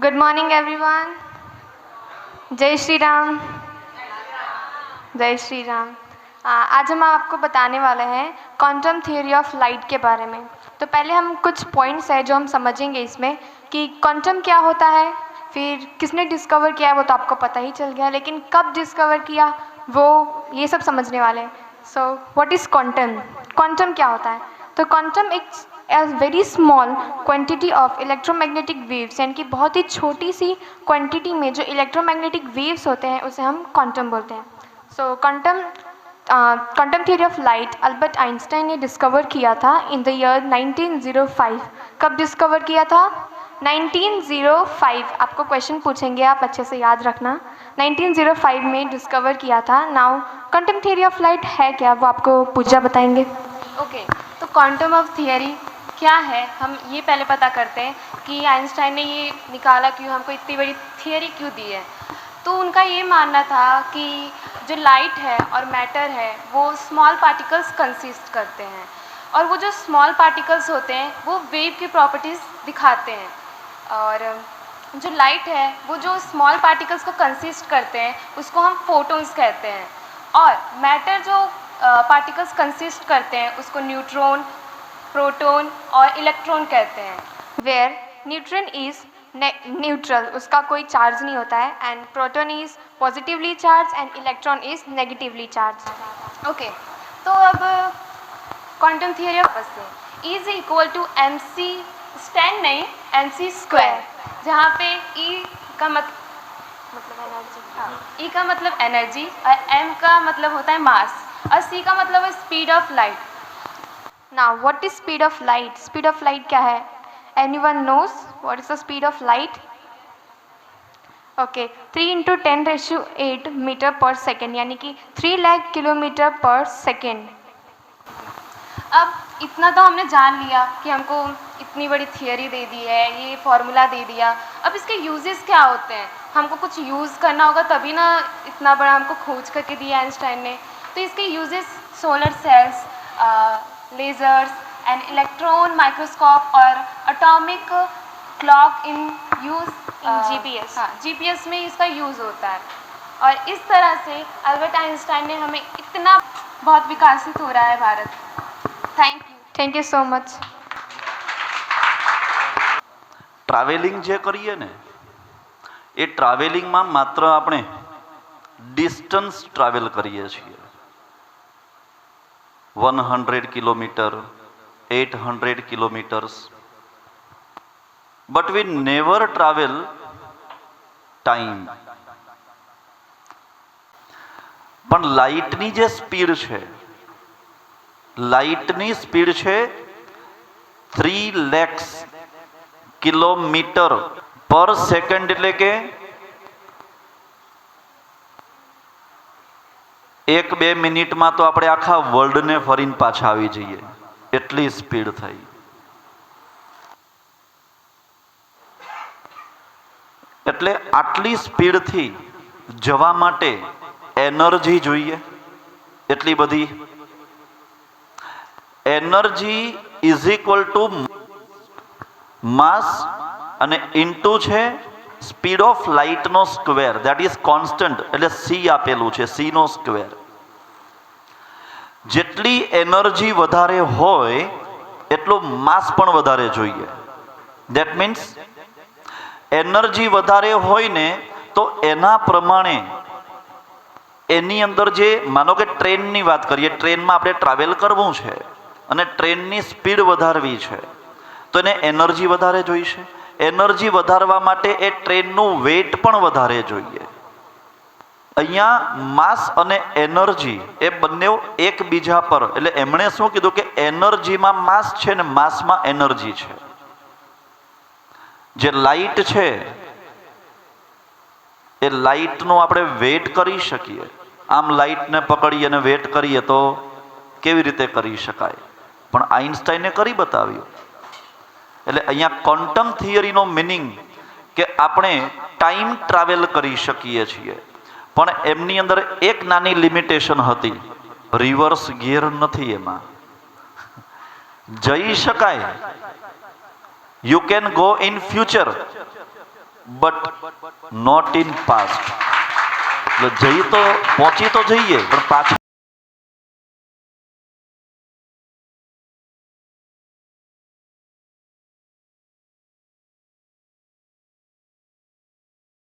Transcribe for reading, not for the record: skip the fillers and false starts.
Good morning everyone. जय श्री राम। जय श्री राम। आज हम आपको बताने वाले हैं क्वांटम थ्योरी ऑफ लाइट के बारे में। तो पहले हम कुछ पॉइंट्स हैं जो हम समझेंगे इसमें कि क्वांटम क्या होता है, फिर किसने डिस्कवर किया है वो तो आपको पता ही चल गया, लेकिन कब डिस्कवर किया वो ये सब समझने वाले हैं। So what is quantum? Quantum क्या होता है? तो क्वांटम एक very small quantity of electromagnetic waves, यानी कि बहुत ही छोटी सी क्वांटिटी में जो इलेक्ट्रोमैग्नेटिक वेव्स होते हैं उसे हम क्वांटम बोलते हैं। सो quantum theory of light Albert Einstein ने डिस्कवर किया था इन द ईयर 1905। कब डिस्कवर किया था? 1905। आपको क्वेश्चन पूछेंगे, आप अच्छे से याद रखना। 1905 में डिस्कवर किया था। Now quantum theory of light है क्या, वो आपको पूजा बताएंगे। ओके, तो क्वांटम ऑफ थियरी क्या है, हम ये पहले पता करते हैं कि आइंस्टाइन ने ये निकाला क्यों, हमको इतनी बड़ी थियरी क्यों दी है। तो उनका ये मानना था कि जो लाइट है और मैटर है वो स्मॉल पार्टिकल्स कंसिस्ट करते हैं, और वो जो स्मॉल पार्टिकल्स होते हैं वो वेव की प्रॉपर्टीज़ दिखाते हैं। और जो लाइट है वो जो स्मॉल पार्टिकल्स को कंसिस्ट करते हैं उसको हम फोटॉन्स कहते हैं, और मैटर जो पार्टिकल्स कंसिस्ट करते हैं उसको न्यूट्रॉन, प्रोटॉन और इलेक्ट्रॉन कहते हैं। वेयर न्यूट्रॉन इज़ न्यूट्रल, उसका कोई चार्ज नहीं होता है, and proton is positively charge and electron is negatively charge. Okay, तो अब quantum theory of is equal to M C stand नहीं एम सी स्क्वायर, जहाँ पे ई का मतलब एनर्जी, हाँ, ई का मतलब एनर्जी और एम का मतलब होता है मास और सी का मतलब है speed of light. Now what is speed of light? Speed of light क्या है? Anyone knows what is the speed of light? Okay, 3 × 10⁸ metre पर सेकेंड, यानी कि 3 लाख किलोमीटर पर सेकेंड। अब इतना तो हमने जान लिया कि हमको इतनी बड़ी थियरी दे दी है, ये फॉर्मूला दे दिया। अब इसके यूजेस क्या होते हैं, हमको कुछ यूज़ करना होगा तभी ना इतना बड़ा हमको खोज करके दिया आइंस्टाइन ने। तो इसके uses solar cells, lasers and electron microscope और atomic clock in use in GPS. हाँ, जीपीएस में इसका यूज़ होता है। और इस तरह से अल्बर्ट आइंस्टाइन ने हमें इतना बहुत विकसित हो रहा है Bharat. Thank you so much. Travelling जे करिए ने ए ट्रावेलिंग में मात्र आपणे डिस्टन्स ट्रावेल करिए छीए। 100 kilometre, 800 kilometres, but we never travel time. पण लाइटनी जे स्पीड छे, लाइटनी स्पीड छे 3 लाख किलोमीटर पर सेकंड, એટલે કે 1-2 મિનિટમાં તો આપણે આખા વર્લ્ડને ફરીને પાછા આવી જઈએ, એટલી સ્પીડ થઈ। એટલે આટલી સ્પીડથી જવા માટે એનર્જી જોઈએ, એટલી બધી energy is equal to mass અને ઇન્ટુ છે સ્પીડ ઓફ લાઇટ નો સ્ક્વેર, દેટ ઇઝ કોન્સ્ટન્ટ, એટલે સી આપેલું છે, સી નો સ્ક્વેર। જેટલી એનર્જી વધારે હોય એટલું માસ પણ વધારે જોઈએ। દેટ મીન્સ એનર્જી વધારે હોય ને તો એના પ્રમાણે એની અંદર જે, માનો કે ટ્રેનની વાત કરીએ, ટ્રેનમાં આપણે ટ્રાવેલ કરવું છે અને ટ્રેનની સ્પીડ વધારવી છે તો એને એનર્જી વધારે જોઈશે। એનર્જી વધારવા માટે એ ટ્રેનનું વેટ પણ વધારે જોઈએ। અહીંયા માસ અને એનર્જી એ બંને એકબીજા પર, એટલે એમણે શું કીધું કે એનર્જીમાં માસ છે ને માસમાં એનર્જી છે। જે લાઇટ છે એ લાઇટનું આપણે વેટ કરી શકીએ। આમ લાઇટને પકડીએ અને વેટ કરીએ તો કેવી રીતે કરી શકાય, પણ આઇન્સ્ટાઈને કરી બતાવ્યું। એટલે અહીંયા ક્વોન્ટમ થિયરીનો મિનિંગ કે આપણે ટાઈમ ટ્રાવેલ કરી શકીએ છીએ, પણ એમની અંદર એક નાની લિમિટેશન હતી, રિવર્સ ગિયર નથી એમાં। જઈ શકાય, you can go in future, but not in past. એટલે જઈ તો પહોંચી તો જઈએ પણ પાછું